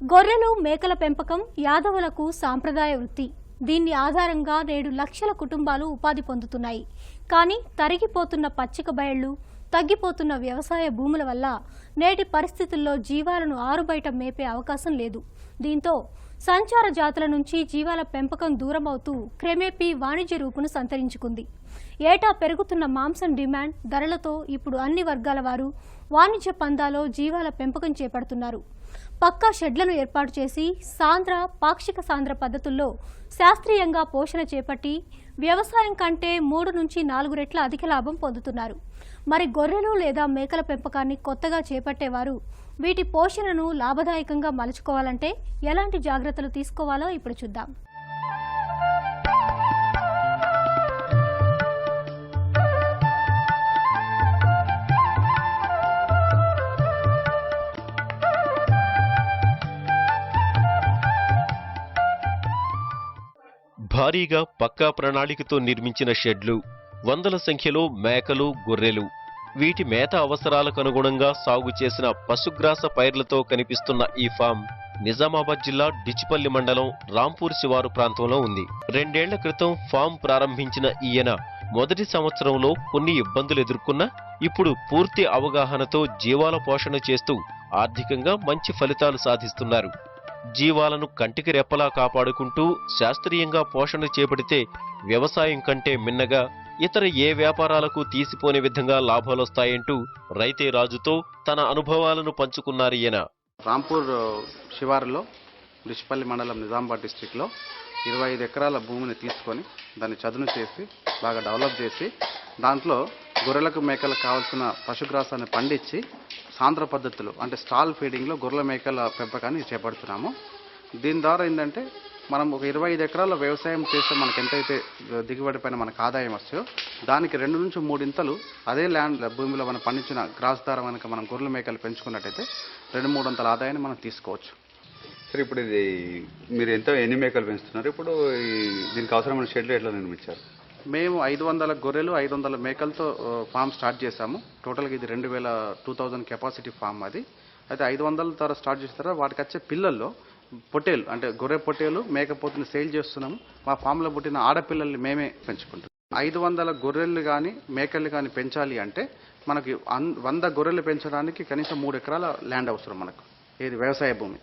గొర్రెలు మేకల పెంపకం యాదవులకు సాంప్రదాయ వృత్తి. దీన్ని ఆధారంగా నేడు లక్షల కుటుంబాలు ఉపాధి పొందుతున్నాయి. కానీ తరిగిపోతున్న పచ్చిక బయళ్లు, తగ్గిపోతున్న వ్యవసాయ భూముల వల్ల నేటి పరిస్థితుల్లో జీవాలను ఆరుబయట మేపే అవకాశం లేదు. దీంతో సంచార జాతుల నుంచి జీవాల పెంపకం దూరమవుతూ క్రమేపీ వాణిజ్య రూపును సంతరించుకుంది. ఏటా పెరుగుతున్న మాంసం డిమాండ్ ధరలతో ఇప్పుడు అన్ని వర్గాల వారు వాణిజ్య పందాలో జీవాల పెంపకం చేపడుతున్నారు. పక్కా షెడ్లను ఏర్పాటు చేసి సాంద్ర, పాక్షిక సాంద్ర పద్ధతుల్లో శాస్త్రీయంగా పోషణ చేపట్టి వ్యవసాయం కంటే 3 నుంచి 4 రెట్ల అధిక లాభం పొందుతున్నారు. మరి గొర్రెలు లేదా మేకల పెంపకాన్ని కొత్తగా చేపట్టేవారు వీటి పోషణను లాభదాయకంగా మలుచుకోవాలంటే ఎలాంటి జాగ్రత్తలు తీసుకోవాలో ఇప్పుడు చూద్దాం. భారీగా పక్కా ప్రణాళికతో నిర్మించిన షెడ్లు, వందల సంఖ్యలో మేకలు, గొర్రెలు, వీటి మేత అవసరాలకు అనుగుణంగా సాగు చేసిన పశుగ్రాస పైర్లతో కనిపిస్తున్న ఈ ఫామ్ నిజామాబాద్ జిల్లా డిచ్చిపల్లి మండలం రాంపూర్ శివారు ప్రాంతంలో ఉంది. 2 ఏళ్ల క్రితం ఫామ్ ప్రారంభించిన ఈయన మొదటి సంవత్సరంలో కొన్ని ఇబ్బందులు ఎదుర్కొన్నా ఇప్పుడు పూర్తి అవగాహనతో జీవాల పోషణ చేస్తూ ఆర్థికంగా మంచి ఫలితాలు సాధిస్తున్నారు. జీవాలను కంటికి రెప్పలా కాపాడుకుంటూ శాస్త్రీయంగా పోషణ చేపడితే వ్యవసాయం కంటే మిన్నగా ఇతర ఏ వ్యాపారాలకు తీసిపోని విధంగా లాభాలొస్తాయంటూ రైతే రాజుతో తన అనుభవాలను పంచుకున్నారు ఈయన. రాంపూర్ శివారులో డిచ్చిపల్లి మండలం నిజామాబాద్ డిస్టిక్లో 25 ఎకరాల భూమిని తీసుకొని దాన్ని చదును చేసి బాగా డెవలప్ చేసి దాంట్లో గొర్రెలకు మేకలకు కావాల్సిన పశుగ్రాసాన్ని పండించి సాంద్ర పద్ధతులు అంటే స్టాల్ ఫీడింగ్లో గొర్రెల మేకల పెంపకాన్ని చేపడుతున్నాము. దీని ద్వారా ఏంటంటే మనం ఒక 25 ఎకరాల వ్యవసాయం చేస్తే మనకు ఎంతైతే దిగుబడి పైన మనకు ఆదాయం వస్తాయో దానికి 2 నుంచి 3 ఇంతలు అదే ల్యాండ్ భూమిలో మనం పండించిన గ్రాస్ ద్వారా కనుక మనం గొర్రెల మేకలు పెంచుకున్నట్టయితే 2-3 అంతల ఆదాయాన్ని మనం తీసుకోవచ్చు. సరే, ఇప్పుడు ఇది మీరు ఎన్ని మేకలు పెంచుతున్నారు? ఇప్పుడు దీనికి అవసరమైన షెడ్లు ఎట్లా నిర్మించారు? మేము 500 గొర్రెలు 500 మేకలతో ఫామ్ స్టార్ట్ చేశాము. టోటల్గా ఇది 2000 కెపాసిటీ ఫామ్. అది అయితే 500 ద్వారా స్టార్ట్ చేసిన తర్వాత వాటికి వచ్చే పిల్లల్లో పొట్టేలు అంటే గొర్రె పొట్టేలు మేకపోతుని సేల్ చేస్తున్నాము. మా ఫామ్లో పుట్టిన ఆడపిల్లల్ని మేమే పెంచుకుంటాం. 500 గొర్రెలు కానీ మేకలు కానీ పెంచాలి అంటే మనకి 100 గొర్రెలు పెంచడానికి కనీసం 3 ఎకరాల ల్యాండ్ అవసరం మనకు. ఇది వ్యవసాయ భూమి.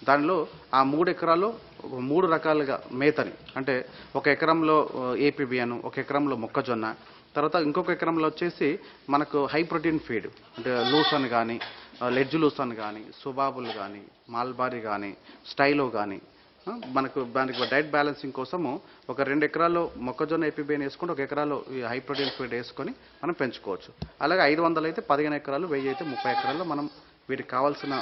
దానిలో ఆ 3 ఎకరాల్లో 3 రకాలుగా మేతని అంటే 1 ఎకరంలో ఏపీబియన్, 1 ఎకరంలో మొక్కజొన్న, తర్వాత ఇంకొక ఎకరంలో వచ్చేసి మనకు హై ప్రోటీన్ ఫీడ్ అంటే లూసన్ కానీ, లెడ్జ్ లూసన్ కానీ, సుబాబుల్ కానీ, మాల్బారీ కానీ, స్టైలో కానీ మనకు దానికి డైట్ బ్యాలెన్సింగ్ కోసము ఒక 2 ఎకరాల్లో మొక్కజొన్న ఏపీబియన్ వేసుకుంటే 1 ఎకరాల్లో ఈ హై ప్రోటీన్ ఫీడ్ వేసుకొని మనం పెంచుకోవచ్చు. అలాగే 500 అయితే 15 ఎకరాలు, 1000 అయితే 30 ఎకరాల్లో మనం వీటికి కావాల్సిన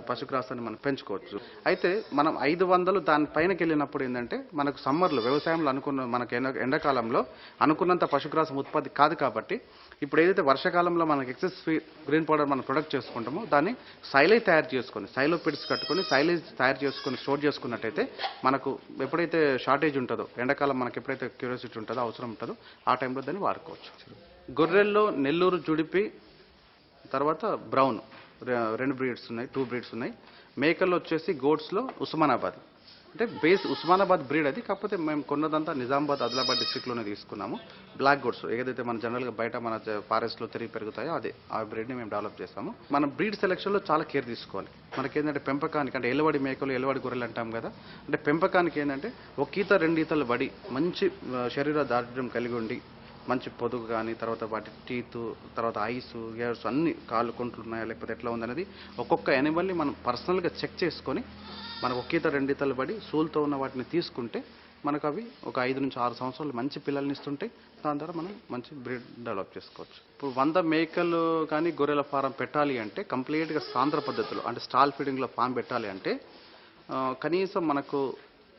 పశుగ్రాసాన్ని మనం పెంచుకోవచ్చు. అయితే మనం 500 దానిపైనకి వెళ్ళినప్పుడు ఏంటంటే మనకు సమ్మర్లో వ్యవసాయంలో మనకు ఎండాకాలంలో అనుకున్నంత పశుగ్రాసం ఉత్పత్తి కాదు. కాబట్టి ఇప్పుడు ఏదైతే వర్షాకాలంలో మనకు ఎక్సెస్ గ్రీన్ పౌడర్ మనం ప్రొడక్ట్ చేసుకుంటామో దాన్ని సైలేజ్ తయారు చేసుకొని సైలో పిడ్స్ కట్టుకొని సైలేజ్ తయారు చేసుకొని స్టోర్ చేసుకున్నట్టయితే మనకు ఎప్పుడైతే షార్టేజ్ ఉంటుందో, ఎండాకాలం మనకు ఎప్పుడైతే క్యూరియాసిటీ ఉంటుందో, అవసరం ఉంటుందో ఆ టైంలో దాన్ని వాడుకోవచ్చు. గొర్రెల్లో నెల్లూరు జుడిపి, తర్వాత బ్రౌన్ 2 బ్రీడ్స్ ఉన్నాయి, 2 బ్రీడ్స్ ఉన్నాయి. మేకల్లో వచ్చేసి గోడ్స్లో ఉస్మానాబాద్ అంటే బేస్ ఉస్మానాబాద్ బ్రీడ్. అది కాకపోతే మేము కొన్నదంతా నిజామాబాద్, ఆదిలాబాద్ డిస్ట్రిక్ట్లోనే తీసుకున్నాము. బ్లాక్ గోడ్స్ ఏదైతే మన జనరల్గా బయట మన ఫారెస్ట్లో తిరిగి పెరుగుతాయో అదే ఆ బ్రీడ్ని మేము డెవలప్ చేస్తాము. మనం బ్రీడ్ సెలెక్షన్లో చాలా కేర్ తీసుకోవాలి. మనకేంటంటే పెంపకానికి అంటే ఎల్లవడి మేకలు, ఎల్లవడి గొర్రెలు అంటాం కదా, అంటే పెంపకానికి ఏంటంటే 1 ఈత 2 ఈతలు పడి మంచి శరీర దార్ఢ్యం కలిగి ఉండి మంచి పొదుగు కానీ, తర్వాత వాటి టీత్, తర్వాత ఐస్, ఇయర్స్ అన్ని కాళ్ళు కొంట్లు ఉన్నాయా లేకపోతే ఎట్లా ఉందనేది ఒక్కొక్క యానిమల్ని మనం పర్సనల్గా చెక్ చేసుకొని మనకు 1 ఈత 2 ఈతలు పడి సూల్తో ఉన్న వాటిని తీసుకుంటే మనకు అవి ఒక 5 నుంచి 6 సంవత్సరాలు మంచి పిల్లల్ని ఇస్తుంటాయి. దాని ద్వారా మనం మంచి బ్రీడ్ డెవలప్ చేసుకోవచ్చు. ఇప్పుడు 100 మేకలు కానీ గొర్రెల ఫారం పెట్టాలి అంటే కంప్లీట్గా సాంద్ర పద్ధతిలో అంటే స్టాల్ ఫీడింగ్లో ఫామ్ పెట్టాలి అంటే కనీసం మనకు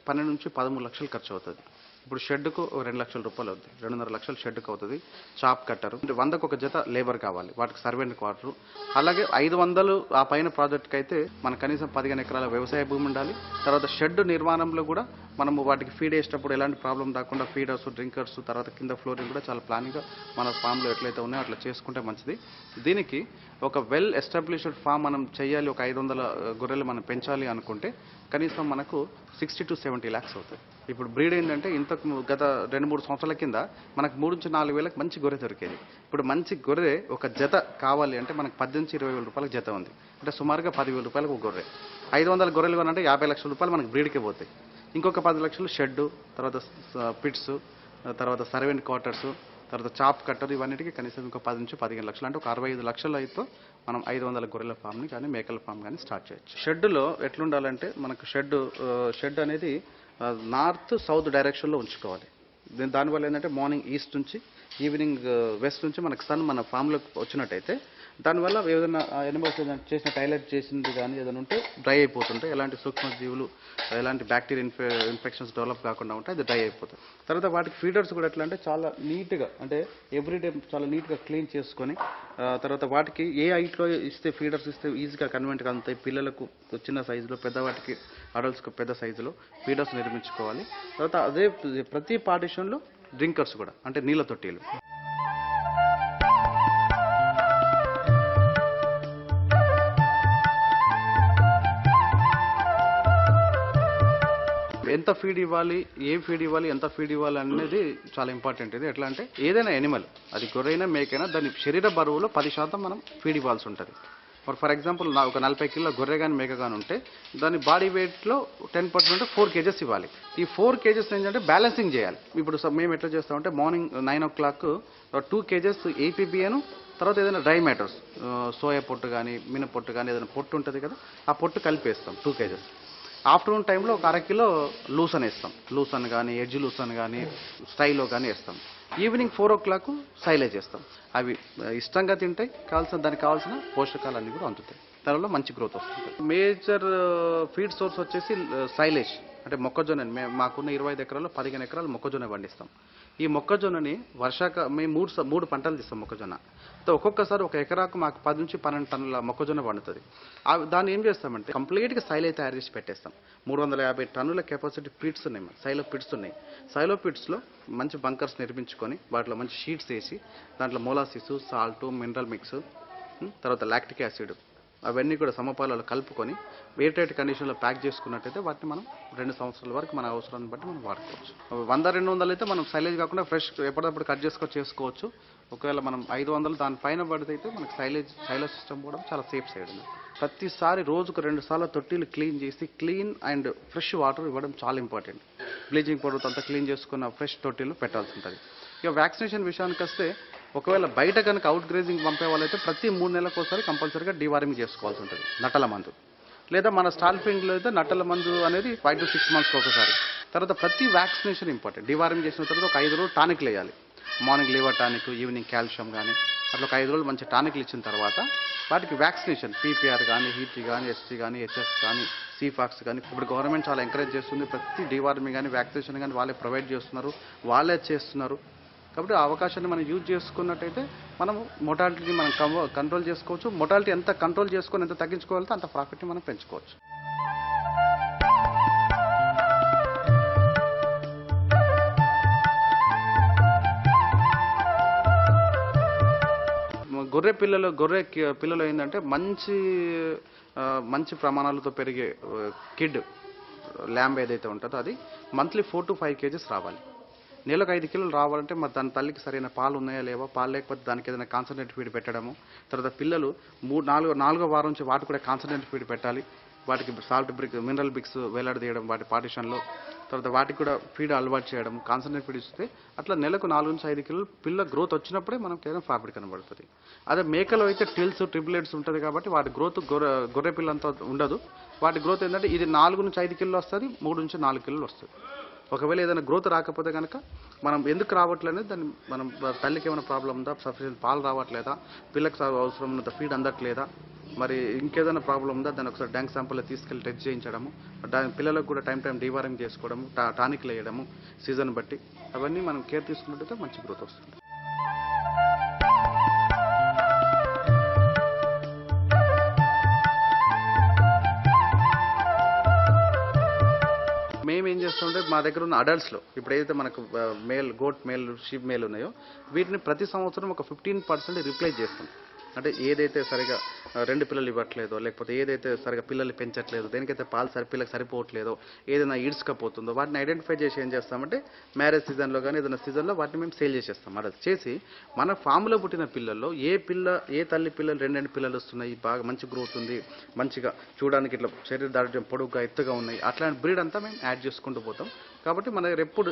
12 నుంచి 13 లక్షలు ఖర్చు అవుతుంది. ఇప్పుడు షెడ్కు 2 లక్షల రూపాయలు అవుతుంది, 2.5 లక్షలు షెడ్కు అవుతుంది. చాప్ కట్టరు 100కు ఒక జత లేబర్ కావాలి, వాటికి సర్వెంట్ క్వార్టరు. అలాగే 500 ఆ పైన ప్రాజెక్ట్కి అయితే మనకు కనీసం 15 ఎకరాల వ్యవసాయ భూమి ఉండాలి. తర్వాత షెడ్ నిర్మాణంలో కూడా మనము వాటికి ఫీడ్ వేసేటప్పుడు ఎలాంటి ప్రాబ్లం రాకుండా ఫీడర్స్, డ్రింకర్స్, తర్వాత కింద ఫ్లోరింగ్ కూడా చాలా ప్లానింగ్గా మన ఫామ్లో ఎట్లయితే ఉన్నాయో అట్లా చేసుకుంటే మంచిది. దీనికి ఒక వెల్ ఎస్టాబ్లిష్డ్ ఫామ్ మనం చేయాలి, ఒక 500 గొర్రెలు మనం పెంచాలి అనుకుంటే కనీసం మనకు 60 to 70 lakhs అవుతుంది. ఇప్పుడు బ్రీడ్ ఏంటంటే గత 2-3 సంవత్సరాల కింద మనకు 3 నుంచి 4 వేలకు మంచి గొర్రె దొరికేది. ఇప్పుడు మంచి గొర్రె ఒక జత కావాలి అంటే మనకు 10 నుంచి 20 వేల రూపాయలకు జత ఉంది. అంటే సుమారుగా 10,000 రూపాయలకు ఒక గొర్రె. 500 గొర్రెలు కొనంటే 50 లక్షల రూపాయలు మనకు బ్రీడ్కే పోతాయి. ఇంకొక 10 లక్షలు షెడ్, తర్వాత పిట్స్, తర్వాత సర్వెంట్ క్వార్టర్స్, తర్వాత చాప్ కట్టర్, ఇవన్నిటికీ కనీసం ఇంకో 10 నుంచి 15 లక్షలు, అంటే ఒక 65 లక్షలు అయితే మనం 500 గొర్రెల ఫామ్ని కానీ మేకల ఫామ్ కానీ స్టార్ట్ చేయొచ్చు. షెడ్లో ఎట్లుండాలంటే మనకు షెడ్ అనేది నార్త్ సౌత్ డైరెక్షన్లో ఉంచుకోవాలి. దానివల్ల ఏంటంటే మార్నింగ్ ఈస్ట్ నుంచి ఈవినింగ్ వెస్ట్ నుంచి మనకు సన్ మన ఫామ్లోకి వచ్చినట్టయితే దానివల్ల ఏదైనా ఎనిమల్స్ ఏదైనా చేసిన టాయిలెట్ చేసింది కానీ ఏదైనా ఉంటే డ్రై అయిపోతుంటాయి. ఎలాంటి సూక్ష్మజీవులు, ఎలాంటి బ్యాక్టీరియా ఇన్ఫెక్షన్స్ డెవలప్ కాకుండా ఉంటే అది డ్రై అయిపోతుంది. తర్వాత వాటికి ఫీడర్స్ కూడా ఎట్లా అంటే చాలా నీట్గా, అంటే ఎవ్రీడే చాలా నీట్గా క్లీన్ చేసుకొని, తర్వాత వాటికి ఏ హైట్లో ఇస్తే ఫీడర్స్ ఇస్తే ఈజీగా కన్వెంట్గా అందుతాయి. పిల్లలకు చిన్న సైజులో, పెద్దవాటికి అడల్ట్స్కి పెద్ద సైజులో ఫీడర్స్ నిర్మించుకోవాలి. తర్వాత అదే ప్రతి పార్టిషన్లో డ్రింకర్స్ కూడా, అంటే నీళ్ళ తొట్టీలు. ఎంత ఫీడ్ ఇవ్వాలి, ఏం ఫీడ్ ఇవ్వాలి, ఎంత ఫీడ్ ఇవ్వాలి అనేది చాలా ఇంపార్టెంట్. ఇది ఎట్లా అంటే ఏదైనా ఎనిమల్, అది గొర్రెైనా మేకైనా, దాని శరీర బరువులో 10% మనం ఫీడ్ ఇవ్వాల్సి ఉంటుంది. ఫర్ ఎగ్జాంపుల్ ఒక 40 కిలో గొర్రె కానీ మేక కానీ ఉంటే దాని బాడీ వెయిట్లో 10% 4 kgs ఇవ్వాలి. ఈ 4 kgs ఏంటంటే బ్యాలెన్సింగ్ చేయాలి. ఇప్పుడు మేము ఎట్లా చేస్తామంటే మార్నింగ్ 9 o'clock 2 kgs ఏపీబిఎను, తర్వాత ఏదైనా డ్రై మ్యాటర్స్, సోయా పొట్టు కానీ మినపొట్టు కానీ ఏదైనా పొట్టు ఉంటుంది కదా, ఆ పొట్టు కలిపేస్తాం 2 kgs. ఆఫ్టర్నూన్ టైంలో ఒక 1/2 కిలో లూసన్ వేస్తాం. లూసన్ కానీ ఎడ్జ్ లూసన్ కానీ స్టైలో కానీ వేస్తాం. ఈవినింగ్ 4 o'clock సైలేజ్ చేస్తాం. అవి ఇష్టంగా తింటాయి, దానికి కావాల్సిన పోషకాలన్నీ కూడా అందుతాయి. దానివల్ల మంచి గ్రోత్ వస్తుంది. మేజర్ ఫీడ్ సోర్స్ వచ్చేసి సైలేజ్, అంటే మొక్కజొన్న. మాకున్న 25 ఎకరాల్లో 15 ఎకరాలు మొక్కజొన్న పండిస్తాం. ఈ మొక్కజొన్నని మేము 3 పంటలు తీస్తాం మొక్కజొన్న. ఒక్కొక్కసారి ఒక ఎకరాకు మాకు 10 నుంచి 12 టన్నుల మొక్కజొన్న పండుతుంది. దాన్ని ఏం చేస్తామంటే కంప్లీట్గా సైలే తయారు చేసి పెట్టేస్తాం. 350 టన్నుల కెపాసిటీ పిట్స్ ఉన్నాయి, సైలో పిట్స్ ఉన్నాయి. సైలో పిట్స్లో మంచి బంకర్స్ నిర్మించుకొని వాటిలో మంచి షీట్స్ వేసి దాంట్లో మోలాసిస్, సాల్ట్, మినరల్ మిక్స్, తర్వాత లాక్టిక్ యాసిడ్ అవన్నీ కూడా సమపాలలో కలుపుకొని ఎయిర్ టైట్ కండిషన్లో ప్యాక్ చేసుకున్నట్టయితే వాటిని మనం 2 సంవత్సరాల వరకు మన అవసరాన్ని బట్టి మనం వాడుకోవచ్చు. 100-200 అయితే మనం సైలేజ్ కాకుండా ఫ్రెష్ ఎప్పటికప్పుడు కట్ చేసుకోవచ్చు. ఒకవేళ మనం 500 దానిపైన పడితే అయితే మనకు సైలో సిస్టమ్ కూడా చాలా సేఫ్ సైడ్ ఉంది. ప్రతిసారి రోజుకు 2 సార్లు తొట్టిలు క్లీన్ చేసి క్లీన్ అండ్ ఫ్రెష్ వాటర్ ఇవ్వడం చాలా ఇంపార్టెంట్. బ్లీచింగ్ పౌడర్ అంతా క్లీన్ చేసుకున్న ఫ్రెష్ తొట్టిలు పెట్టాల్సి ఉంటుంది. ఇక వ్యాక్సినేషన్ విషయానికి వస్తే ఒకవేళ బయట కనుక అవుట్ గ్రేజింగ్ పంపే వాళ్ళైతే ప్రతి 3 నెలలకు ఒకసారి కంపల్సరీగా డీవార్మింగ్ చేసుకోవాల్సి ఉంటుంది నట్టల మందు. లేదా మన స్టాల్ఫింగ్లో అయితే నట్టల మందు అనేది 5 to 6 months ఒకసారి. తర్వాత ప్రతి వ్యాక్సినేషన్ ఇంపార్టెంట్. డీవార్మింగ్ చేసిన తర్వాత ఒక 5 రోజులు టానిక్లు వేయాలి. Morning liver tonic, evening calcium కానీ అట్లా ఒక 5 రోజులు మంచి టానిక్లు ఇచ్చిన తర్వాత వాటికి వ్యాక్సినేషన్ పీపీఆర్ కానీ, హీటీ కానీ, ఎస్టీ కానీ, హెచ్ఎఫ్ కానీ, సీఫాక్స్ కానీ ఇప్పుడు గవర్నమెంట్ చాలా ఎంకరేజ్ చేస్తుంది. ప్రతి డీవార్మింగ్ కానీ వ్యాక్సినేషన్ కానీ వాళ్ళే ప్రొవైడ్ చేస్తున్నారు, వాళ్ళే చేస్తున్నారు. కాబట్టి ఆ అవకాశాన్ని మనం యూజ్ చేసుకున్నట్టయితే మనం మొటాలిటీని మనం కంట్రోల్ చేసుకోవచ్చు. మొటాలిటీ ఎంత కంట్రోల్ చేసుకొని ఎంత తగ్గించుకోవాలంటే అంత ప్రాఫిట్ని మనం పెంచుకోవచ్చు. గొర్రె పిల్లలు ఏంటంటే మంచి ప్రమాణాలతో పెరిగే కిడ్ ల్యాంబ్ ఏదైతే ఉంటుందో అది మంత్లీ 4 to 5 kgs రావాలి. నెలకు 5 కిలోలు రావాలంటే మరి దాని తల్లికి సరైన పాలు ఉన్నాయా లేవా, పాలు లేకపోతే దానికి ఏదైనా కాన్సన్ట్రేట్ ఫీడ్ పెట్టడము. తర్వాత పిల్లలు 4వ వారం నుంచి వాటికి కూడా కాన్సన్ట్రేట్ ఫీడ్ పెట్టాలి. వాటికి సాల్ట్ మినరల్ బ్రిక్స్ వేలాడదీయడం వాటి పార్టిషన్లో. తర్వాత వాటికి కూడా ఫీడ్ అలవాటు చేయడం, కాన్సన్ట్రేట్ ఫీడ్ ఇస్తే అట్లా నెలకు 4 నుంచి 5 కిలోలు పిల్ల గ్రోత్ వచ్చినప్పుడే మనకు ఏదైనా ప్రాఫిట్ కనబడుతుంది. అదే మేకలో అయితే ట్రిపులెట్స్ ఉంటుంది కాబట్టి వాటి గ్రోత్ గొర్రె పిల్ల అంతా ఉండదు. వాటి గ్రోత్ ఏంటంటే ఇది 4 నుంచి 5 కిలోలు వస్తుంది, 3 నుంచి 4 కిలోలు వస్తుంది. ఒకవేళ ఏదైనా గ్రోత్ రాకపోతే కనుక మనం ఎందుకు రావట్లేదు, దాన్ని మనం తల్లికి ఏమైనా ప్రాబ్లం ఉందా, సఫిషియెంట్ పాలు రావట్లేదా, పిల్లకి అవసరం ఉన్నంత ఫీడ్ అందట్లేదా, మరి ఇంకేదైనా ప్రాబ్లం ఉందా, దాన్ని ఒకసారి డ్యాంక్ శాంపుల్లో తీసుకెళ్ళి టెస్ట్ చేయించడము, పిల్లలకు కూడా టైం డీవార్మింగ్ చేసుకోవడము, టానిక్లు వేయడము సీజన్ బట్టి, అవన్నీ మనం కేర్ తీసుకున్నట్టయితే మంచి గ్రోత్ వస్తుంది. మేము ఏం చేస్తుంటే మా దగ్గర ఉన్న అడల్ట్స్లో ఇప్పుడు ఏదైతే మనకు గోట్ మేల్ షీప్ మేల్ ఉన్నాయో వీటిని ప్రతి సంవత్సరం ఒక 15% రిప్లేస్ చేస్తాం. అంటే ఏదైతే సరిగా 2 పిల్లలు ఇవ్వట్లేదో, లేకపోతే ఏదైతే సరిగా పిల్లల్ని పెంచట్లేదు, దేనికైతే పాలు పిల్లలకు సరిపోవట్లేదో, ఏదైనా ఈడ్చుకపోతుందో వాటిని ఐడెంటిఫై చేసి ఏం చేస్తామంటే మ్యారేజ్ సీజన్లో కానీ ఏదైనా సీజన్లో వాటిని మేము సేల్ చేసేస్తాం. అది చేసి మన ఫామ్లో పుట్టిన పిల్లల్లో ఏ తల్లి పిల్లలు 2 పిల్లలు వస్తున్నాయి, బాగా మంచి గ్రోత్ ఉంది, మంచిగా చూడడానికి ఇట్లా శరీర దారుఢ్యం పొడుగ్గా ఎత్తుగా ఉన్నాయి, అట్లాంటి బ్రీడ్ అంతా మేము యాడ్ చేసుకుంటూ పోతాం. కాబట్టి మన దగ్గర ఎప్పుడు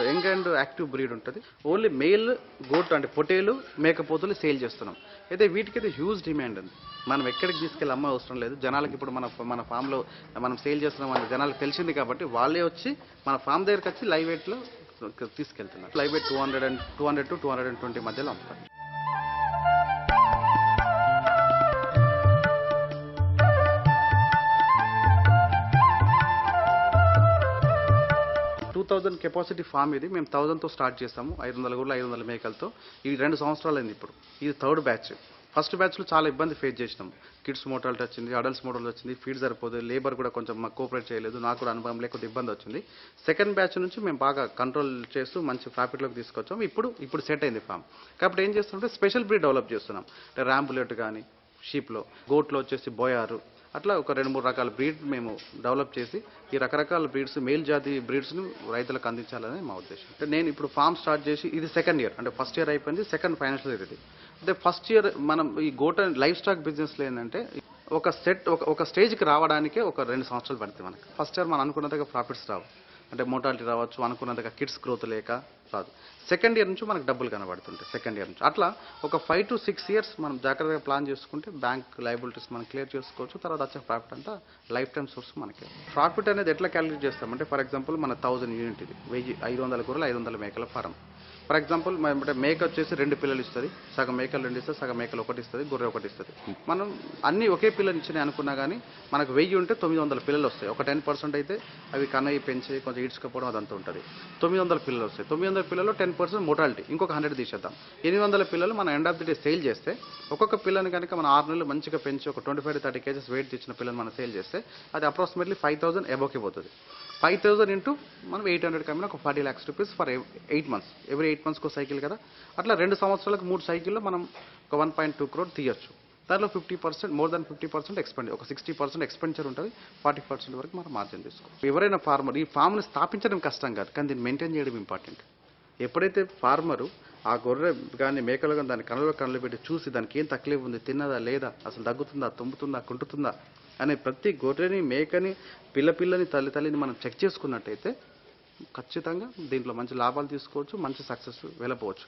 యంగ్ అండ్ యాక్టివ్ బ్రీడ్ ఉంటుంది. ఓన్లీ మేల్ గోట్ అంటే పొటేలు మేకపోతులు సేల్ చేస్తున్నాం. అయితే వీటికైతే హ్యూజ్ డిమాండ్ ఉంది. మనం ఎక్కడికి తీసుకెళ్ళి అమ్మ అవసరం లేదు. జనాలకి ఇప్పుడు మన ఫామ్లో మనం సేల్ చేస్తున్నాం అని జనాలకు తెలిసింది కాబట్టి వాళ్ళే వచ్చి మన ఫామ్ దగ్గరికి వచ్చి లైవ్ వెయిట్లో తీసుకెళ్తున్నారు. లైవ్ వెయిట్ 200 to 220 మధ్యలో అమ్ముతారు. కెపాసిటీ ఫామ్ ఇది. మేము 1000తో స్టార్ట్ చేస్తాము. 500 గొర్రెలు 500 మేకలతో. ఇది 2 సంవత్సరాలు అయింది. ఇప్పుడు ఇది 3rd బ్యాచ్. ఫస్ట్ బ్యాచ్లో చాలా ఇబ్బంది ఫేస్ చేసినాం. కిడ్స్ మోటాలిటీ వచ్చింది, అడల్ట్స్ మోటాలిటీ వచ్చింది, ఫీడ్ సరిపోదు, లేబర్ కూడా కొంచెం మాకు కోఆపరేట్ చేయలేదు, నాకు కూడా అనుభవం లేకపోతే ఇబ్బంది వచ్చింది. సెకండ్ బ్యాచ్ నుంచి మేము బాగా కంట్రోల్ చేస్తూ మంచి ప్రాఫిట్లోకి తీసుకొచ్చాం. ఇప్పుడు సెట్ అయింది ఫామ్. కాబట్టి ఏం చేస్తుంటే స్పెషల్ బ్రీడ్ డెవలప్ చేస్తున్నాం. అంటే ర్యాంపులెట్ కానీ షీప్లో, గోట్లో వచ్చేసి బోయారు, అట్లా ఒక 2-3 రకాల బ్రీడ్ మేము డెవలప్ చేసి ఈ రకరకాల బ్రీడ్స్ మేల్ జాతి బ్రీడ్స్ను రైతులకు అందించాలని మా ఉద్దేశం. అంటే నేను ఇప్పుడు ఫామ్ స్టార్ట్ చేసి ఇది 2nd ఇయర్. అంటే ఫస్ట్ ఇయర్ అయిపోయింది, సెకండ్ ఫైనాన్షియల్ ఇయర్ ఇది. అంటే ఫస్ట్ ఇయర్ మనం ఈ గోట్ అండ్ లైఫ్ స్టాక్ బిజినెస్లో ఏంటంటే ఒక స్టేజ్కి రావడానికే ఒక 2 సంవత్సరాలు పడుతుంది మనకి. ఫస్ట్ ఇయర్ మనం అనుకున్నంతగా ప్రాఫిట్స్ రావు, అంటే మోటాలిటీ రావచ్చు, అనుకున్నంతగా కిడ్స్ గ్రోత్ లేక రాదు. సెకండ్ ఇయర్ నుంచి మనకు డబ్బులు కనబడుతుంటాయి. సెకండ్ ఇయర్ నుంచి అట్లా ఒక 5 to 6 years మనం జాగ్రత్తగా ప్లాన్ చేసుకుంటే బ్యాంక్ లయబిలిటీస్ మనం క్లియర్ చేసుకోవచ్చు. తర్వాత వచ్చే ప్రాఫిట్ అంతా లైఫ్ టైం సోర్స్ మనకి. ప్రాఫిట్ అనేది ఎట్లా క్యాలిక్యులేట్ చేస్తామంటే ఫర్ ఎగ్జాంపుల్ మన 1000 యూనిట్ ఇది 500 గొర్రెలు 500 మేకల ఫారం. ఫర్ ఎగ్జాంపుల్ అంటే మేక వచ్చేసి 2 పిల్లలు ఇస్తుంది, సగం మేకలు 2 ఇస్తుంది, సగం మేకలు 1 ఇస్తుంది, గొర్రె 1 ఇస్తుంది. మనం అన్ని ఒకే పిల్లలు ఇచ్చినాయి అనుకున్నా కానీ మనకు 1000 ఉంటే 900 పిల్లలు వస్తాయి. ఒక 10% అయితే అవి కన్నయ్యి పెంచి కొంచెం ఈడ్చుకపోవడం అదంతా ఉంటుంది. 900 పిల్లలు వస్తాయి. 900 పిల్లలు 10% మోటాలిటీ, ఇంకొక 100 తీసేద్దాం. 800 పిల్లలు మనం end of the day sale చేస్తే ఒక్కొక్క పిల్లని కనుక మనం 6 నెలలు మంచిగా పెంచి ఒక 25 to 30 kgs వెయిట్ తెచ్చిన పిల్లలు మనం సేల్ చేస్తే అది అప్రాక్సిమేట్లీ 5000 అబోవ్కి పోతుంది. 5000 ఇంటూ మనం 800 కమ్మిన ఒక 40 lakhs rupees for 8 months. Every 8 months cycle కదా. అట్లా 2 సంవత్సరాలకు 3 సైకిల్లో మనం ఒక 1.2 crore తీయొచ్చు. దాంట్లో 50%, మోర్ దాన్ 50% ఎక్స్పెండిచర్, ఒక 60% ఎక్స్పెండిచర్ ఉంటుంది, 40% వరకు మనం మార్జిన్ తీసుకోవాలి. ఎవరైనా ఫార్మర్ ఈ ఫామ్ని స్థాపించడం కష్టం కాదు, కానీ దీన్ని మెయింటైన్ చేయడం ఇంపార్టెంట్. ఎప్పుడైతే ఫార్మరు ఆ గొర్రె కానీ మేకలు కానీ దాని కళ్ళు పెట్టి చూసి దానికి ఏం తక్లీఫ్ ఉంది, తిన్నదా లేదా, అసలు దగ్గుతుందా, తుమ్ముతుందా, కుంటుతుందా అనే ప్రతి గొర్రెని మేకని పిల్లని తల్లిని మనం చెక్ చేసుకున్నట్టయితే ఖచ్చితంగా దీంట్లో మంచి లాభాలు తీసుకోవచ్చు, మంచి సక్సెస్ వెళ్ళపోవచ్చు.